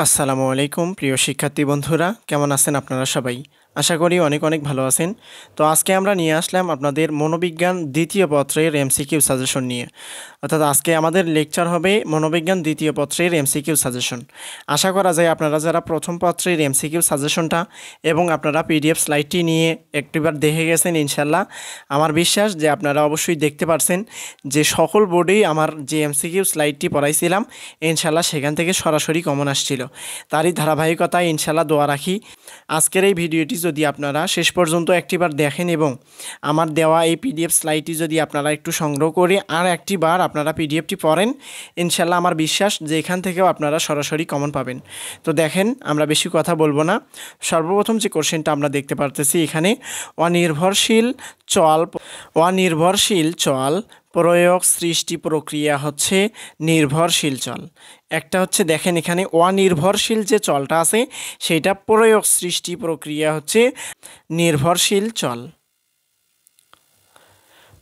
আসসালামু আলাইকুম প্রিয় শিক্ষার্থী বন্ধুরা, কেমন আছেন আপনারা সবাই? আশা করি অনেক অনেক ভালো আছেন। তো আজকে আমরা নিয়ে আসলাম আপনাদের মনোবিজ্ঞান দ্বিতীয় পত্রের এমসিকিউ সাজেশন নিয়ে। অর্থাৎ আজকে আমাদের লেকচার হবে মনোবিজ্ঞান দ্বিতীয় পত্রের এমসিকিউ সাজেশন। আশা করা যায় আপনারা যারা প্রথম পত্রের এমসিকিউ সাজেশনটা এবং আপনারা পিডিএফ স্লাইডটি নিয়ে একটিবার দেখে গেছেন, ইনশাল্লাহ আমার বিশ্বাস যে আপনারা অবশ্যই দেখতে পারছেন যে সকল বোর্ডেই আমার যে এমসিকিউ স্লাইডটি পড়াইছিলাম ইনশাল্লাহ সেখান থেকে সরাসরি কমন আসছিল। তারই ধারাবাহিকতায় ইনশাল্লাহ দোয়া রাখি আজকের এই ভিডিওটি যদি আপনারা শেষ পর্যন্ত একটিবার দেখেন এবং আমার দেওয়া এই পিডিএফ স্লাইডটি যদি আপনারা একটু সংগ্রহ করে আর একটিবার আপনারা পিডিএফটি পড়েন, ইনশাল্লাহ আমার বিশ্বাস যে এখান থেকেও আপনারা সরাসরি কমন পাবেন। তো দেখেন, আমরা বেশি কথা বলবো না। সর্বপ্রথম যে কোশ্চেনটা আমরা দেখতে পারতেছি এখানে, অনির্ভরশীল চল প্রয়োগ সৃষ্টি প্রক্রিয়া হচ্ছে নির্ভরশীল চল। একটা হচ্ছে দেখেন এখানে অনির্ভরশীল যে চলটা আছে সেইটা প্রয়োগ সৃষ্টি প্রক্রিয়া হচ্ছে নির্ভরশীল চল।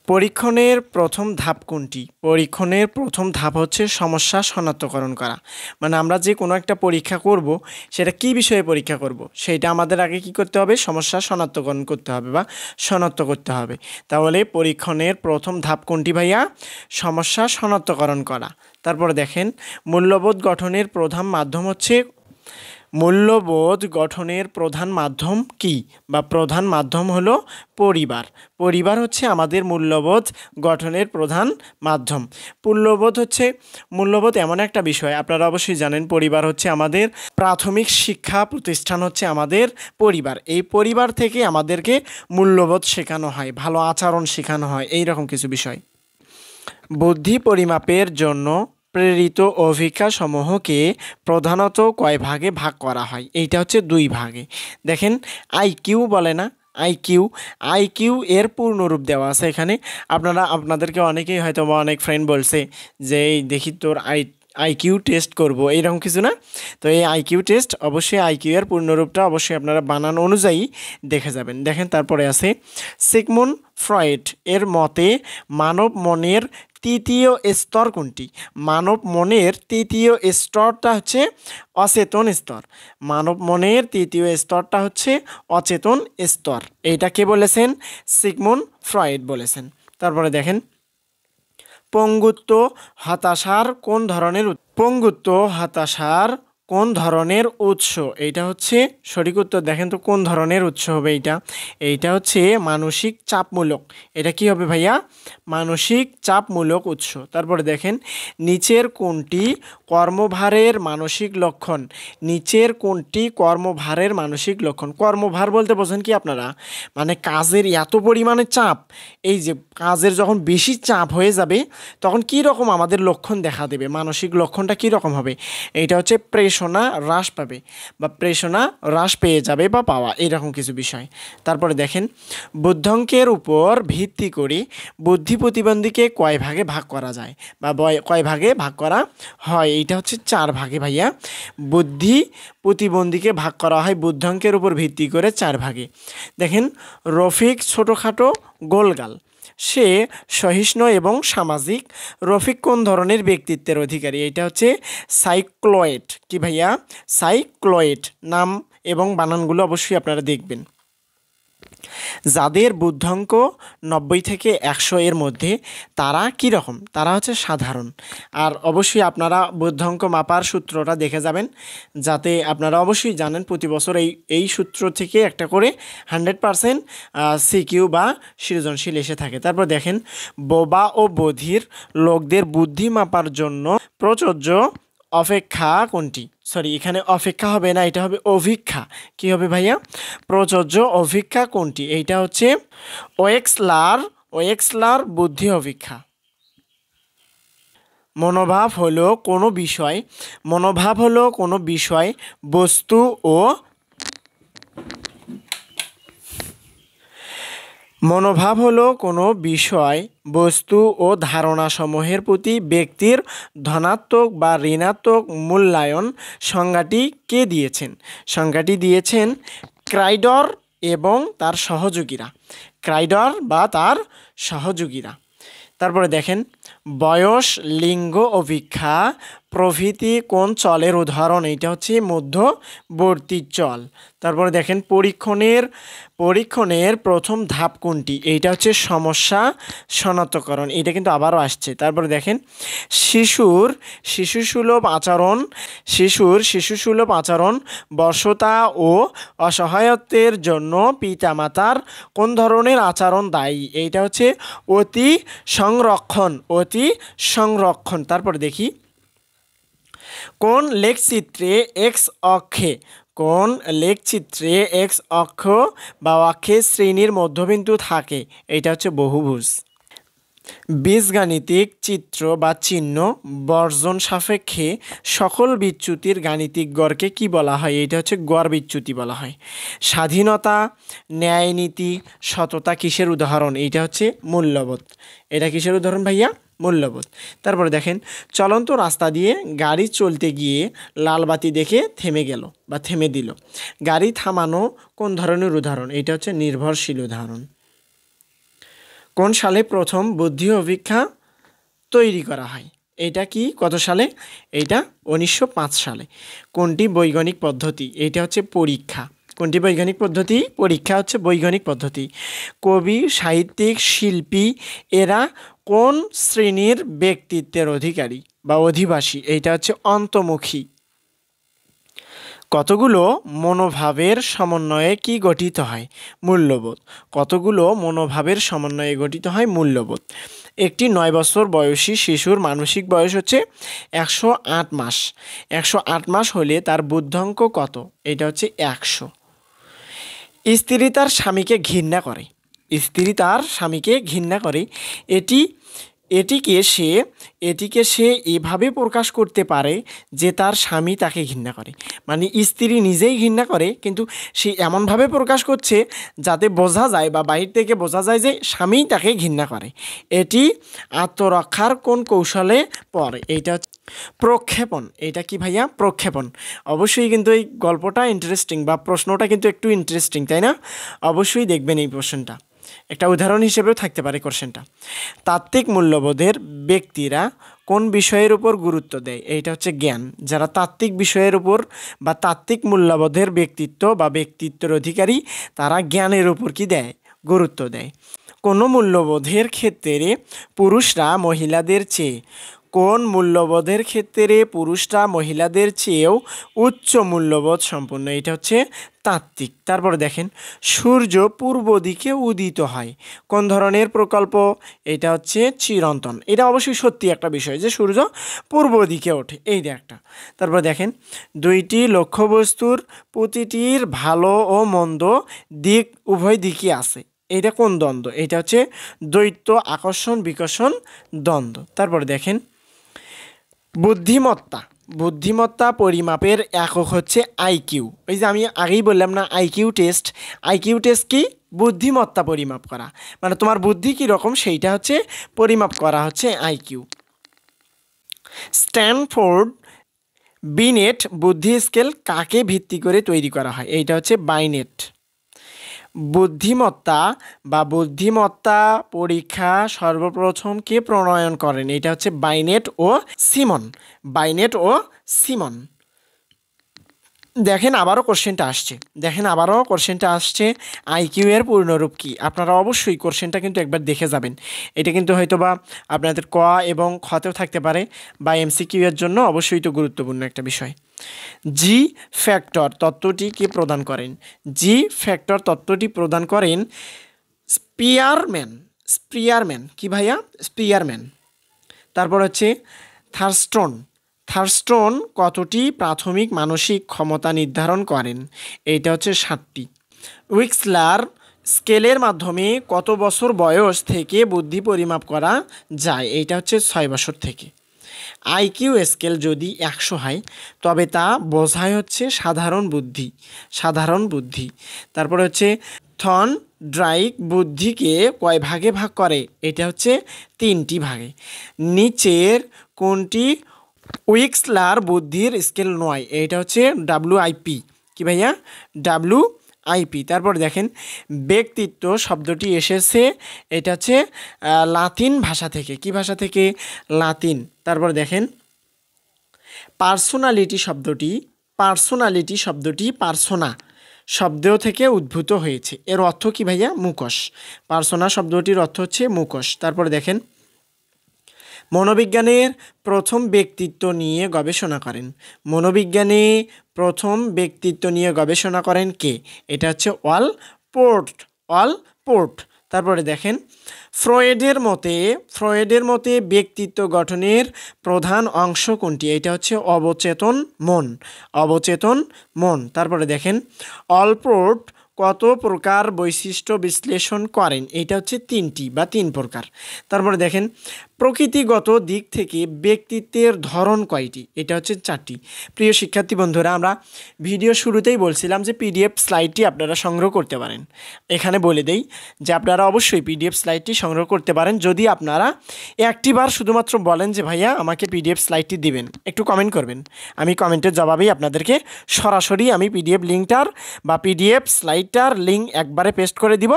পরীক্ষণের প্রথম ধাপ কোনটি? পরীক্ষণের প্রথম ধাপ হচ্ছে সমস্যা শনাক্তকরণ করা। মানে আমরা যে কোনো একটা পরীক্ষা করব সেটা কি বিষয়ে পরীক্ষা করব সেইটা আমাদের আগে কি করতে হবে? সমস্যা শনাক্তকরণ করতে হবে বা শনাক্ত করতে হবে। তাহলে পরীক্ষণের প্রথম ধাপ কোনটি ভাইয়া? সমস্যা শনাক্তকরণ করা। তারপরে দেখেন, মূল্যবোধ গঠনের প্রধান মাধ্যম হচ্ছে মূল্যবোধ গঠনের প্রধান মাধ্যম কি? বা প্রধান মাধ্যম হলো পরিবার। পরিবার হচ্ছে আমাদের মূল্যবোধ গঠনের প্রধান মাধ্যম। মূল্যবোধ এমন একটা বিষয়, আপনারা অবশ্যই জানেন পরিবার হচ্ছে আমাদের প্রাথমিক শিক্ষা প্রতিষ্ঠান, হচ্ছে আমাদের পরিবার। এই পরিবার থেকে আমাদেরকে মূল্যবোধ শেখানো হয়, ভালো আচরণ শেখানো হয়, এই রকম কিছু বিষয়। বুদ্ধি পরিমাপের জন্য প্রেরিত অভিজ্ঞাসমূহকে প্রধানত কয় ভাগে ভাগ করা হয়? এইটা হচ্ছে 2 ভাগে। দেখেন, আইকিউ বলে না, আইকিউ এর পূর্ণরূপ দেওয়া আছে এখানে। আপনাদেরকে অনেকেই হয়তো বা অনেক ফ্রেন্ড বলছে যে এই দেখি তোর আইকিউ টেস্ট করব, এইরকম কিছু না। তো এই আইকিউ টেস্ট অবশ্যই আইকিউ এর পূর্ণরূপটা অবশ্যই আপনারা বানান অনুযায়ী দেখে যাবেন। দেখেন তারপরে আছে, সিগমুন্ড ফ্রয়েড এর মতে মানব মনের তৃতীয় স্তর কোনটি? মানব মনের তৃতীয় স্তরটা হচ্ছে অচেতন স্তর। মানব মনের তৃতীয় স্তরটা হচ্ছে অচেতন স্তর। এইটা কে বলেছেন? সিগমুন্ড ফ্রয়েড বলেছেন। তারপরে দেখেন, পঙ্গুত্ব হতাশার কোন ধরনের উৎস? এইটা হচ্ছে সঠিক উত্তর। দেখেন তো কোন ধরনের উৎস হবে এইটা হচ্ছে মানসিক চাপমূলক। এটা কি হবে ভাইয়া? মানসিক চাপমূলক উৎস। তারপরে দেখেন, নিচের কোনটি কর্মভারের মানসিক লক্ষণ? নিচের কোনটি কর্মভারের মানসিক লক্ষণ? কর্মভার বলতে বোঝেন কি আপনারা? মানে কাজের এত পরিমাণে চাপ, এই যে কাজের যখন বেশি চাপ হয়ে যাবে তখন কি রকম আমাদের লক্ষণ দেখা দেবে? মানসিক লক্ষণটা কি রকম হবে? এইটা হচ্ছে প্রেষণা হ্রাস পাবে বা প্রেষণা হ্রাস পেয়ে যাবে বা পাওয়া, এইরকম কিছু বিষয়। তারপরে দেখেন, বুদ্ধাঙ্কের উপর ভিত্তি করে বুদ্ধি প্রতিবন্ধীকে কয় ভাগে ভাগ করা যায় বা কয় ভাগে ভাগ করা হয়? এইটা হচ্ছে 4 ভাগে ভাইয়া। বুদ্ধি প্রতিবন্ধীকে ভাগ করা হয় বুদ্ধাঙ্কের উপর ভিত্তি করে 4 ভাগে। দেখেন, রফিক ছোটোখাটো গোলগাল, সে সহিষ্ণু এবং সামাজিক। রফিক কোন ধরনের ব্যক্তিত্বের অধিকারী? এটা হচ্ছে সাইক্লয়েড। কি ভাইয়া? সাইক্লয়েড। নাম এবং বানানগুলো অবশ্যই আপনারা দেখবেন। যাদের বুদ্ধাঙ্ক 90 থেকে 100 এর মধ্যে, তারা কি রকম? তারা হচ্ছে সাধারণ। আর অবশ্যই আপনারা বুদ্ধাঙ্ক মাপার সূত্রটা দেখে যাবেন, যাতে আপনারা অবশ্যই জানেন প্রতি বছর এই সূত্র থেকে একটা করে 100% সিকিউ বা সৃজনশীল এসে থাকে। তারপর দেখেন, বোবা ও বধির লোকদের বুদ্ধি মাপার জন্য প্রযোজ্য অপেক্ষা কোনটি? এখানে অপেক্ষা হবে না, এটা হবে অভিক্ষা। কি হবে ভাইয়া? প্রযোজ্য অভিক্ষা কোনটি? এইটা হচ্ছে ওয়েক্সলার বুদ্ধি অভিক্ষা। মনোভাব হলো কোনো বিষয় বস্তু ও মনোভাব হলো কোনো বিষয় বস্তু ও ধারণাসমূহের প্রতি ব্যক্তির ধনাত্মক বা ঋণাত্মক মূল্যায়ন। সংজ্ঞাটি কে দিয়েছেন? সংজ্ঞাটি দিয়েছেন ক্রাইডর এবং তার সহযোগীরা। তারপরে দেখেন, বয়স লিঙ্গ অভিক্ষা প্রভৃতি কোন চলের উদাহরণ? এটা হচ্ছে মধ্যবর্তী চল। তারপরে দেখেন পরীক্ষণের প্রথম ধাপ কোনটি? এইটা হচ্ছে সমস্যা শনাক্তকরণ। এটা কিন্তু আবারও আসছে। তারপরে দেখেন শিশুসুলভ আচরণ বর্ষতা ও অসহায়ত্বের জন্য পিতামাতার কোন ধরনের আচরণ দায়ী? এইটা হচ্ছে অতি সংরক্ষণ। তারপরে দেখি কোন লেখচিত্রে এক্স অক্ষ বা অক্ষের শ্রেণীর মধ্যবিন্দু থাকে? এটা হচ্ছে বহুভুজ। বীজগাণিতিক চিত্র বা চিহ্ন বর্জন সাপেক্ষে সকল বিচ্যুতির গাণিতিক গড়কে কি বলা হয়? এটা হচ্ছে গড় বিচ্যুতি বলা হয়। স্বাধীনতা, ন্যায়, নীতি, সততা কিসের উদাহরণ? এইটা হচ্ছে মূল্যবোধ। এটা কিসের উদাহরণ ভাইয়া? মূল্যবোধ। তারপরে দেখেন চলন্ত রাস্তা দিয়ে গাড়ি চলতে গিয়ে লাল বাতি দেখে থেমে দিল। গাড়ি থামানো কোন ধরনের উদাহরণ? এটা হচ্ছে নির্ভরশীল উদাহরণ। কোন সালে প্রথম বুদ্ধি অভিক্ষা তৈরি করা হয়? এটা কি কত সালে? এটা 1905 সালে। কোনটি বৈজ্ঞানিক পদ্ধতি? এটা হচ্ছে পরীক্ষা। কোনটি বৈজ্ঞানিক পদ্ধতি? পরীক্ষা হচ্ছে বৈজ্ঞানিক পদ্ধতি। কবি, সাহিত্যিক, শিল্পী এরা কোন শ্রেণীর ব্যক্তিত্বের অধিকারী বা অধিবাসী? এইটা হচ্ছে অন্তর্মুখী। কতগুলো মনোভাবের সমন্বয়ে কি গঠিত হয়? মূল্যবোধ। কতগুলো মনোভাবের সমন্বয়ে গঠিত হয়? মূল্যবোধ। একটি 9 বছর বয়সী শিশুর মানসিক বয়স হচ্ছে 108 মাস। 108 মাস হলে তার বুদ্ধাঙ্ক কত? এটা হচ্ছে 100। স্ত্রী তার স্বামীকে ঘৃণা করে এটিকে সে এভাবে প্রকাশ করতে পারে যে তার স্বামী তাকে ঘৃণা করে। মানে স্ত্রী নিজেই ঘৃণা করে, কিন্তু সে এমনভাবে প্রকাশ করছে যাতে বোঝা যায় বা বাহির থেকে বোঝা যায় যে স্বামী তাকে ঘৃণা করে। এটি আত্মরক্ষার কোন কৌশলে পড়ে? এইটা হচ্ছে প্রক্ষেপণ। এটা কি ভাইয়া? প্রক্ষেপণ। অবশ্যই কিন্তু এই গল্পটা ইন্টারেস্টিং বা প্রশ্নটা কিন্তু একটু ইন্টারেস্টিং, তাই না? অবশ্যই দেখবেন এই প্রশ্নটা, একটা উদাহরণ হিসেবেও থাকতে পারে কোশ্চেনটা। তাত্ত্বিক মূল্যবোধের ব্যক্তিরা কোন বিষয়ের উপর গুরুত্ব দেয়? এইটা হচ্ছে জ্ঞান। যারা তাত্ত্বিক বিষয়ের উপর বা তাত্ত্বিক মূল্যবোধের ব্যক্তিত্বের অধিকারী, তারা জ্ঞানের উপর কি দেয়? গুরুত্ব দেয়। কোন মূল্যবোধের ক্ষেত্রে পুরুষরা মহিলাদের চেয়েও উচ্চ মূল্যবোধ সম্পন্ন? এটা হচ্ছে তাত্ত্বিক। তারপরে দেখেন সূর্য পূর্ব দিকে উদিত হয় কোন ধরনের প্রকল্প? এটা হচ্ছে চিরন্তন। এটা অবশ্যই সত্যি একটা বিষয় যে সূর্য পূর্ব দিকে ওঠে, এই একটা। তারপর দেখেন দুইটি লক্ষ্যবস্তুর প্রতিটির ভালো ও মন্দ দিক উভয় দিকই আছে। এটা কোন দ্বন্দ্ব? এটা হচ্ছে দ্বৈত আকর্ষণ বিকর্ষণ দ্বন্দ্ব। তারপর দেখেন বুদ্ধিমত্তা পরিমাপের একক হচ্ছে আইকিউ। ওই যে আমি আগেই বললাম না, আইকিউ টেস্ট কি? বুদ্ধিমত্তা পরিমাপ করা, মানে তোমার বুদ্ধি কীরকম সেইটা হচ্ছে পরিমাপ করা হচ্ছে আইকিউ। স্ট্যানফোর্ড বিনেট বুদ্ধি স্কেল কাকে ভিত্তি করে তৈরি করা হয়? এইটা হচ্ছে বাইনেট। বুদ্ধিমত্তা পরীক্ষা সর্বপ্রথম কে প্রণয়ন করেন? এটা হচ্ছে বাইনেট ও সিমন। দেখেন আবারও কোশ্চেনটা আসছে আইকিউ এর পূর্ণরূপ কি? আপনারা অবশ্যই কোশ্চেনটা কিন্তু একবার দেখে যাবেন। এটা কিন্তু হয়তো বা আপনাদের ক এবং খতেও থাকতে পারে, বা এমসিকিউ এর জন্য অবশ্যই তো গুরুত্বপূর্ণ একটা বিষয়। জি ফ্যাক্টর তত্ত্বটি কে প্রদান করেন? স্পিয়ারম্যান। কি ভাইয়া? স্পিয়ারম্যান। তারপর হচ্ছে থার্স্টন কতটি প্রাথমিক মানসিক ক্ষমতা নির্ধারণ করেন? এইটা হচ্ছে 7টি। উইক্সলার স্কেলের মাধ্যমে কত বছর বয়স থেকে বুদ্ধি পরিমাপ করা যায়? এইটা হচ্ছে 6 বছর থেকে। আইকিউ স্কেল যদি 100 হয় তবে তা বোঝায় হচ্ছে সাধারণ বুদ্ধি। তারপরে হচ্ছে থর্নডাইক বুদ্ধিকে কয় ভাগে ভাগ করে? এটা হচ্ছে 3টি ভাগে। নিচের কোনটি উইক্সলার বুদ্ধির স্কেল নয়? এটা হচ্ছে WIP। কি ভাইয়া? WIP। তারপর দেখেন ব্যক্তিত্ব শব্দটি এসেছে, এটা হচ্ছে লাতিন ভাষা থেকে। কি ভাষা থেকে? লাতিন। তারপর দেখেন পার্সোনালিটি শব্দটি পার্সোনা শব্দ থেকে উদ্ভূত হয়েছে। এর অর্থ কি ভাইয়া? মুখোশ। পার্সোনা শব্দটির অর্থ হচ্ছে মুখোশ। তারপরে দেখেন, মনোবিজ্ঞানের প্রথম ব্যক্তিত্ব নিয়ে গবেষণা করেন কে? এটা হচ্ছে ওয়ালপোর্ট। তারপরে দেখেন, ফ্রয়েডের মতে ব্যক্তিত্ব গঠনের প্রধান অংশ কোনটি? এটা হচ্ছে অবচেতন মন। তারপরে দেখেন, ওয়ালপোর্ট কত প্রকার বৈশিষ্ট্য বিশ্লেষণ করেন? এটা হচ্ছে 3টি বা 3 প্রকার। তারপরে দেখেন, প্রকৃতিগত দিক থেকে ব্যক্তিত্বের ধরন কয়টি? এটা হচ্ছে 4টি। প্রিয় শিক্ষার্থী বন্ধুরা, আমরা ভিডিও শুরুতেই বলছিলাম যে পিডিএফ স্লাইডটি আপনারা সংগ্রহ করতে পারেন। এখানে বলে দেই যে আপনারা অবশ্যই পিডিএফ স্লাইডটি সংগ্রহ করতে পারেন যদি আপনারা একটিবার শুধুমাত্র বলেন যে ভাইয়া আমাকে পিডিএফ স্লাইডটি দিবেন। একটু কমেন্ট করবেন, আমি কমেন্টের জবাবেই আপনাদেরকে সরাসরি আমি পিডিএফ লিঙ্কটার বা পিডিএফ স্লাইডটার লিঙ্ক একবারে পেস্ট করে দিব।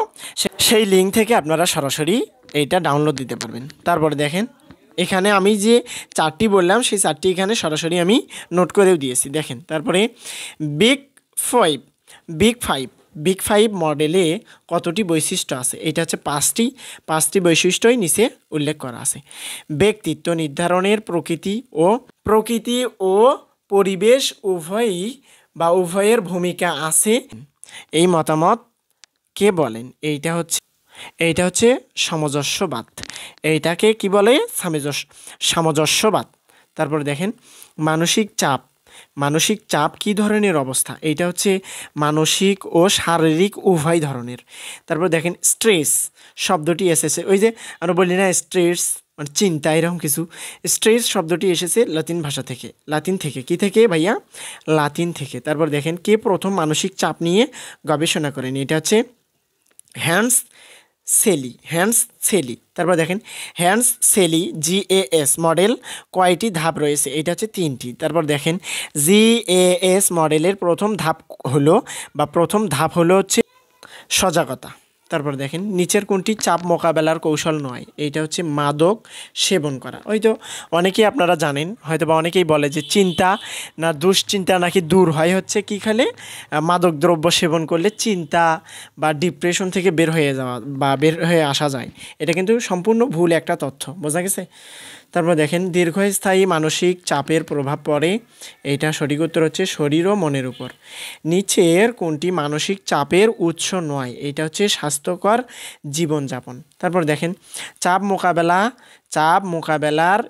সেই লিঙ্ক থেকে আপনারা সরাসরি এইটা ডাউনলোড দিতে পারবেন। তারপরে দেখেন, এখানে আমি যে 4টি বললাম সেই 4টি এখানে সরাসরি আমি নোট করেও দিয়েছি। দেখেন, তারপরে বিগ ফাইভ মডেলে কতটি বৈশিষ্ট্য আছে? এটা হচ্ছে 5টি বৈশিষ্ট্যই নিচে উল্লেখ করা আছে। ব্যক্তিত্ব নির্ধারণের প্রকৃতি ও পরিবেশ উভয়ের ভূমিকা আছে, এই মতামত কে বলেন? এইটা হচ্ছে সামঞ্জস্যবাদ। এইটাকে কি বলে? সামঞ্জস্যবাদ। তারপর দেখেন, মানসিক চাপ কি ধরনের অবস্থা? এইটা হচ্ছে মানসিক ও শারীরিক উভয় ধরনের। তারপর দেখেন, স্ট্রেস শব্দটি এসেছে, ওই যে আমরা বলি না স্ট্রেস মানে চিন্তা, এরকম কিছু। স্ট্রেস শব্দটি এসেছে লাতিন থেকে কি থেকে ভাইয়া? লাতিন থেকে। তারপর দেখেন, কে প্রথম মানসিক চাপ নিয়ে গবেষণা করেন? এটা হচ্ছে হ্যান্স সেলি। তারপর দেখেন, হ্যান্স সেলি GAS মডেল কয়টি ধাপ রয়েছে? এটা হচ্ছে 3টি। তারপর দেখেন, GAS মডেলের প্রথম ধাপ হলো হচ্ছে সজাগতা। তারপর দেখেন, নিচের কোনটি চাপ মোকাবেলার কৌশল নয়? এইটা হচ্ছে মাদক সেবন করা। ওই তো অনেকেই আপনারা জানেন হয়তো, বা অনেকেই বলে যে চিন্তা না দুশ্চিন্তা নাকি দূর হয় হচ্ছে কি খেলে? মাদক দ্রব্য সেবন করলে চিন্তা বা ডিপ্রেশন থেকে বের হয়ে আসা যায়। এটা কিন্তু সম্পূর্ণ ভুল একটা তথ্য, বোঝা গেছে? তারপর দেখেন, দীর্ঘস্থায়ী মানসিক চাপের প্রভাব পড়ে। এইটা সঠিক উত্তর হচ্ছে শরীর ও মনের উপর। নিচের কোনটি মানসিক চাপের উৎস নয়? এটা হচ্ছে স্বাস্থ্যকর জীবনযাপন। তারপর দেখেন, চাপ মোকাবেলার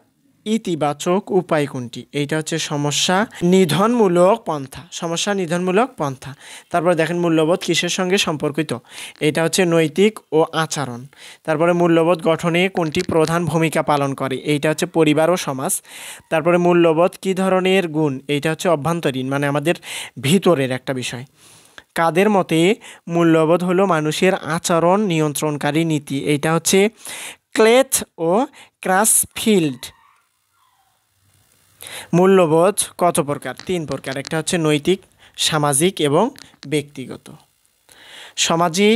ইতিবাচক উপায় কোনটি? এইটা হচ্ছে সমস্যা নিধনমূলক পন্থা। তারপরে দেখেন, মূল্যবোধ কিসের সঙ্গে সম্পর্কিত? এটা হচ্ছে নৈতিক ও আচরণ। তারপরে মূল্যবোধ গঠনে কোনটি প্রধান ভূমিকা পালন করে? এইটা হচ্ছে পরিবার ও সমাজ। তারপরে মূল্যবোধ কি ধরনের গুণ? এইটা হচ্ছে অভ্যন্তরীণ, মানে আমাদের ভিতরের একটা বিষয়। কাদের মতে মূল্যবোধ হলো মানুষের আচরণ নিয়ন্ত্রণকারী নীতি? এইটা হচ্ছে ক্লেথ ও ক্রাসফিল্ড। মূল্যবোধ কত প্রকার? 3 প্রকার। একটা হচ্ছে নৈতিক, সামাজিক এবং ব্যক্তিগত। সমাজে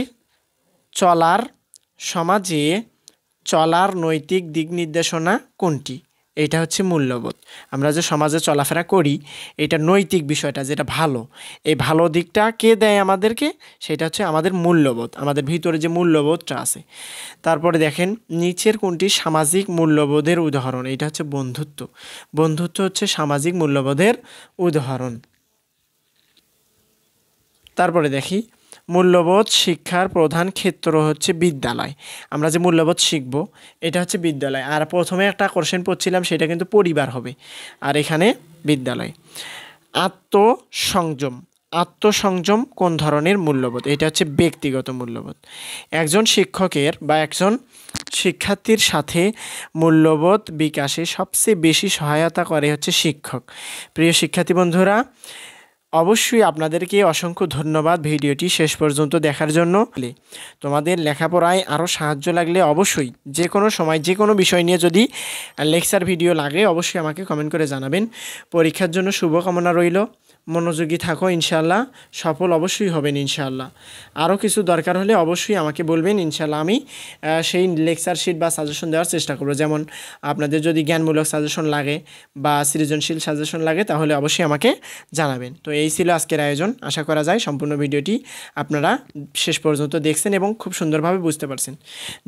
চলার নৈতিক দিক নির্দেশনা কোনটি? এটা হচ্ছে মূল্যবোধ। আমরা যে সমাজে চলাফেরা করি, এটা নৈতিক বিষয়টা যেটা ভালো, এই ভালো দিকটা কে দেয় আমাদেরকে? সেটা হচ্ছে আমাদের মূল্যবোধ, আমাদের ভিতরে যে মূল্যবোধটা আছে। তারপরে দেখেন, নিচের কোনটি সামাজিক মূল্যবোধের উদাহরণ? এটা হচ্ছে বন্ধুত্ব হচ্ছে সামাজিক মূল্যবোধের উদাহরণ। তারপরে দেখি, মূল্যবোধ শিক্ষার প্রধান ক্ষেত্র হচ্ছে বিদ্যালয়। আমরা যে মূল্যবোধ শিখব এটা হচ্ছে বিদ্যালয়। আর প্রথমে একটা কোশ্চেন পড়ছিলাম, সেটা কিন্তু পরিবার হবে, আর এখানে বিদ্যালয়। আত্মসংযম কোন ধরনের মূল্যবোধ? এটা হচ্ছে ব্যক্তিগত মূল্যবোধ। একজন শিক্ষকের বা একজন শিক্ষার্থীর সাথে মূল্যবোধ বিকাশে সবচেয়ে বেশি সহায়তা করে হচ্ছে শিক্ষক। প্রিয় শিক্ষার্থী বন্ধুরা, অবশ্যই আপনাদেরকে অসংখ্য ধন্যবাদ ভিডিওটি শেষ পর্যন্ত দেখার জন্য। তোমাদের লেখাপড়ায় আরও সাহায্য লাগলে অবশ্যই যে কোনো সময় যে কোনো বিষয় নিয়ে যদি লেকচার ভিডিও লাগে অবশ্যই আমাকে কমেন্ট করে জানাবেন। পরীক্ষার জন্য শুভকামনা রইল। মনোযোগী থাকো, ইনশাআল্লাহ সফল অবশ্যই হবেন ইনশাআল্লাহ। আরও কিছু দরকার হলে অবশ্যই আমাকে বলবেন, ইনশাআল্লাহ আমি সেই লেকচার শিট বা সাজেশন দেওয়ার চেষ্টা করব। যেমন আপনাদের যদি জ্ঞানমূলক সাজেশন লাগে বা সৃজনশীল সাজেশন লাগে তাহলে অবশ্যই আমাকে জানাবেন। তো এই ছিল আজকের আয়োজন। আশা করা যায় সম্পূর্ণ ভিডিওটি আপনারা শেষ পর্যন্ত দেখছেন এবং খুব সুন্দরভাবে বুঝতে পারছেন।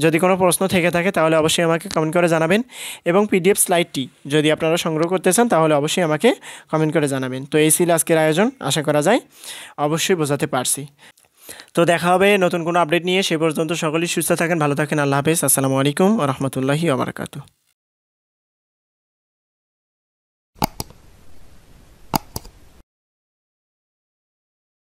যদি কোনো প্রশ্ন থেকে থাকে তাহলে অবশ্যই আমাকে কমেন্ট করে জানাবেন এবং পিডিএফ স্লাইডটি যদি আপনারা সংগ্রহ করতে চান তাহলে অবশ্যই আমাকে কমেন্ট করে জানাবেন। তো এই ছিল আজকের আয়োজন। আশা করা যায় অবশ্যই বোঝাতে পারছি। তো দেখা হবে নতুন কোনো আপডেট নিয়ে। সে পর্যন্ত সকলেই সুস্থ থাকেন, ভালো থাকেন। আল্লাহ হাফেজ। আসসালামু আলাইকুম ওয়া রাহমাতুল্লাহি ওয়া বারাকাতুহু।